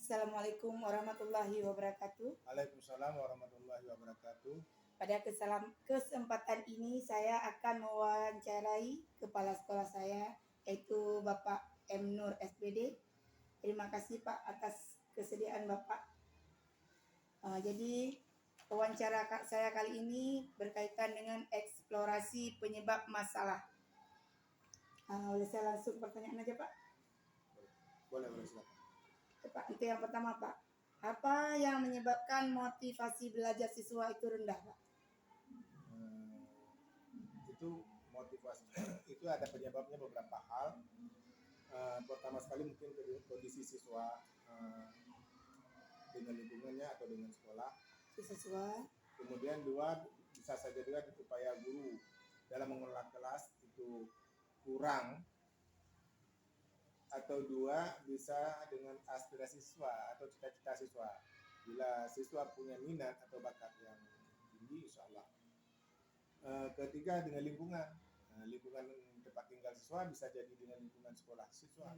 Assalamualaikum warahmatullahi wabarakatuh. Waalaikumsalam warahmatullahi wabarakatuh. Pada kesempatan ini saya akan mewawancarai kepala sekolah saya, yaitu Bapak M. Nur SPD. Terima kasih Pak atas kesediaan Bapak. Jadi wawancara saya kali ini berkaitan dengan eksplorasi penyebab masalah. Boleh saya langsung pertanyaan aja Pak? Boleh silakan. Pak, itu yang pertama Pak. Apa yang menyebabkan motivasi belajar siswa itu rendah Pak? Itu motivasi itu ada penyebabnya beberapa hal. Pertama sekali mungkin kondisi siswa dengan lingkungannya atau dengan sekolah. Siswa. Kemudian dua, bisa saja juga upaya guru dalam mengelola kelas itu kurang, atau dua, bisa dengan aspirasi siswa atau cita-cita siswa. Bila siswa punya minat atau bakat yang tinggi, insya Allah. Ketiga, dengan lingkungan. Lingkungan tempat tinggal siswa bisa jadi dengan lingkungan sekolah siswa.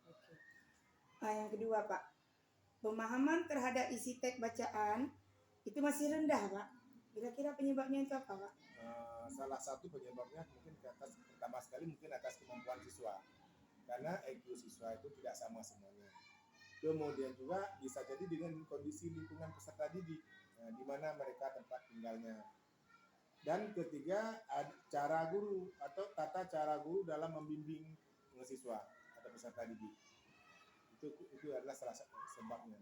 Oke. Yang kedua Pak, pemahaman terhadap isi teks bacaan itu masih rendah Pak. Kira-kira penyebabnya itu apa Pak? Salah satu penyebabnya mungkin pertama sekali mungkin atas kemampuan siswa, karena IQ siswa itu tidak sama semuanya. Kemudian juga bisa jadi dengan kondisi lingkungan peserta didik, di mana mereka tempat tinggalnya. Dan ketiga, cara guru atau tata cara guru dalam membimbing siswa atau peserta didik. Itu adalah salah satu sebabnya.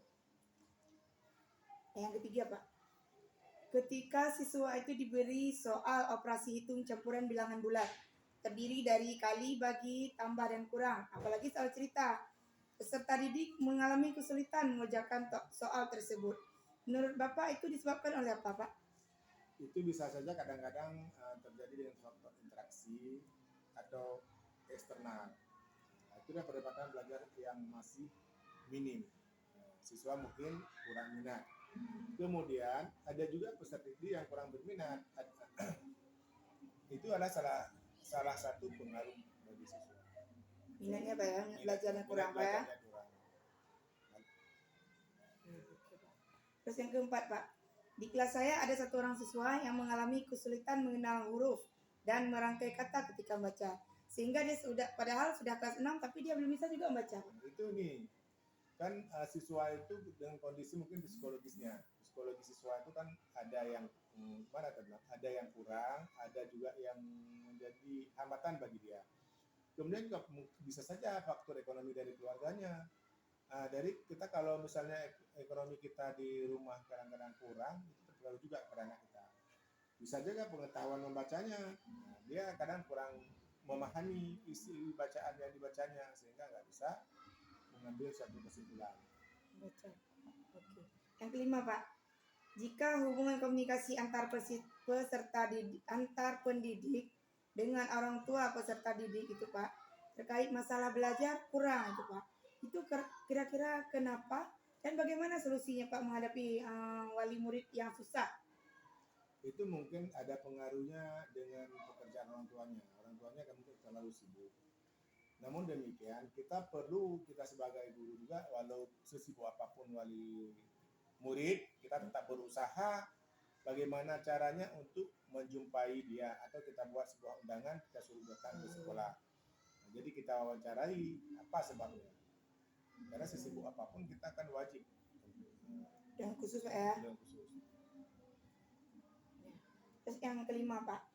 Yang ketiga Pak, ketika siswa itu diberi soal operasi hitung campuran bilangan bulat, terdiri dari kali, bagi, tambah, dan kurang, apalagi soal cerita, peserta didik mengalami kesulitan mengerjakan soal tersebut. Menurut Bapak itu disebabkan oleh apa Pak? Itu bisa saja kadang-kadang terjadi dengan faktor interaksi atau eksternal. Itu adalah perdebatan belajar yang masih minim. Siswa mungkin kurang minat. Kemudian ada juga peserta didik yang kurang berminat. Itu adalah salah satu pengaruh bagi siswa. Minatnya Pak ya, belajarnya kurang Pak ya. Terus yang keempat Pak, di kelas saya ada satu orang siswa yang mengalami kesulitan mengenal huruf dan merangkai kata ketika membaca, sehingga dia padahal sudah kelas 6 tapi dia belum bisa juga membaca. Itu nih, kan siswa itu dengan kondisi mungkin psikologisnya. Psikologi siswa itu kan ada yang ada yang kurang, ada juga yang menjadi hambatan bagi dia. Kemudian juga bisa saja faktor ekonomi dari keluarganya. Dari kita kalau misalnya ekonomi kita di rumah kadang-kadang kurang, itu terpengaruh juga kepada anak kita. Bisa juga pengetahuan membacanya, dia kadang kurang memahami isi bacaan yang dibacanya, sehingga nggak bisa mengambil satu kesimpulan. Baca. Oke. Yang kelima Pak, jika hubungan komunikasi antar pendidik dengan orang tua peserta didik itu Pak, terkait masalah belajar kurang itu Pak, itu kira-kira kenapa dan bagaimana solusinya Pak menghadapi wali murid yang susah? Itu mungkin ada pengaruhnya dengan pekerjaan orang tuanya. Orang tuanya kan mungkin terlalu sibuk. Namun demikian, kita sebagai guru juga, walau sesibuk apapun wali murid, kita tetap berusaha bagaimana caranya untuk menjumpai dia, atau kita buat sebuah undangan, kita suruh datang ke sekolah. Jadi kita wawancarai apa sebabnya. Karena sesibuk apapun kita kan wajib. Yang khusus Pak ya. Terus yang kelima Pak,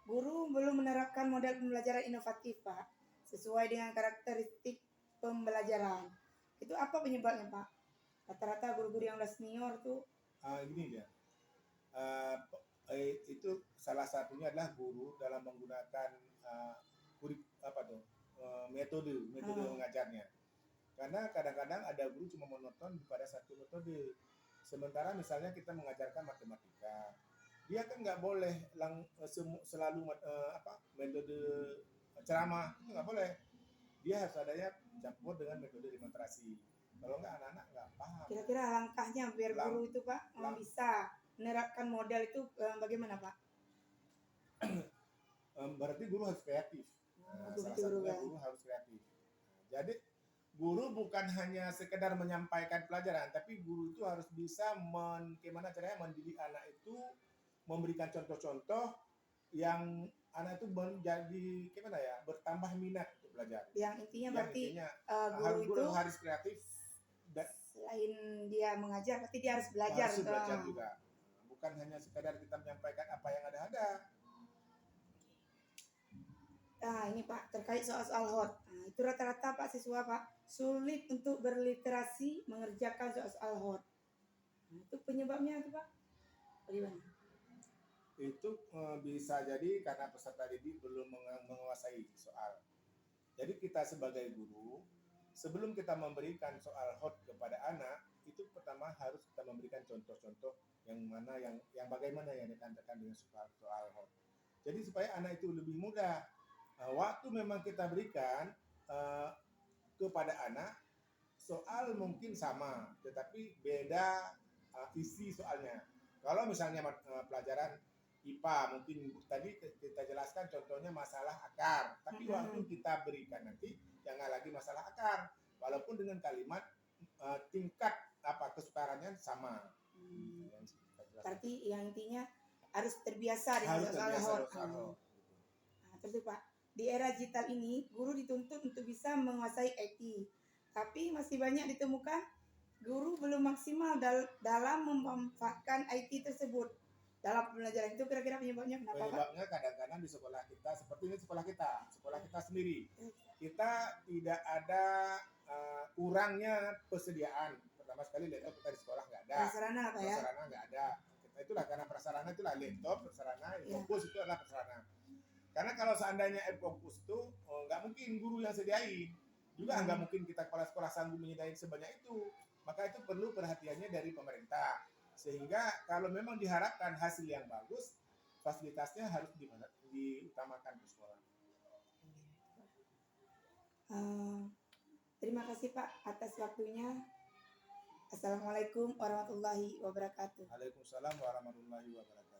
guru belum menerapkan model pembelajaran inovatif Pak, sesuai dengan karakteristik pembelajaran. Itu apa penyebabnya Pak? Rata-rata guru-guru yang udah senior tuh. Gini dia. Itu salah satunya adalah guru dalam menggunakan metode mengajarnya. Karena kadang-kadang ada guru cuma monoton pada satu metode. Sementara misalnya kita mengajarkan matematika, dia kan nggak boleh selalu metode ceramah, itu nggak boleh. Dia harus adanya campur dengan metode demonstrasi. Kalau nggak, anak-anak nggak paham. Kira-kira langkahnya biar guru itu Pak bisa menerapkan model itu bagaimana Pak? Berarti guru harus kreatif. Salah satunya guru harus kreatif. Jadi guru bukan hanya sekedar menyampaikan pelajaran, tapi guru itu harus bisa gimana caranya mendidik anak itu, memberikan contoh-contoh yang anak itu menjadi gimana ya, bertambah minat untuk belajar. Yang intinya Yang berarti intinya guru itu harus kreatif dan selain dia mengajar, berarti dia harus belajar. harus belajar juga. Bukan hanya sekadar kita menyampaikan apa yang ada-ada. Nah, ini Pak, terkait soal-soal HOT. Nah, itu rata-rata Pak siswa Pak sulit untuk berliterasi mengerjakan soal-soal HOT. Nah, itu penyebabnya tuh Pak. Bagaimana? Itu bisa jadi karena peserta didik belum menguasai soal. Jadi kita sebagai guru, sebelum kita memberikan soal HOT kepada anak, itu pertama harus kita memberikan contoh-contoh yang mana yang bagaimana yang dikatakan dengan soal HOT. Jadi supaya anak itu lebih mudah. Waktu memang kita berikan kepada anak, soal mungkin sama, tetapi beda isi soalnya. Kalau misalnya pelajaran IPA, mungkin tadi kita jelaskan contohnya masalah akar, tapi waktu kita berikan nanti jangan lagi masalah akar, walaupun dengan kalimat tingkat kesukarannya sama. Berarti yang intinya harus terbiasa dengan soal HOT. Nah, terus Pak, di era digital ini guru dituntut untuk bisa menguasai IT, tapi masih banyak ditemukan guru belum maksimal dalam memanfaatkan IT tersebut dalam pembelajaran. Itu kira-kira penyebabnya kenapa Pak? Penyebabnya kadang-kadang di sekolah kita, seperti ini sekolah kita sendiri, kita tidak ada kurangnya persediaan. Pertama sekali laptop kita di sekolah nggak ada, prasarana Pak ya? Prasarana nggak ada. Itulah karena prasarana itulah laptop, prasarana, fokus itu adalah prasarana. Karena kalau seandainya fokus itu nggak mungkin guru yang sediain, juga nggak mungkin kita kepala sekolah sanggup menyediain sebanyak itu. Maka itu perlu perhatiannya dari pemerintah. Sehingga kalau memang diharapkan hasil yang bagus, fasilitasnya harus diutamakan di sekolah. Terima kasih Pak atas waktunya. Assalamualaikum warahmatullahi wabarakatuh. Waalaikumsalam warahmatullahi wabarakatuh.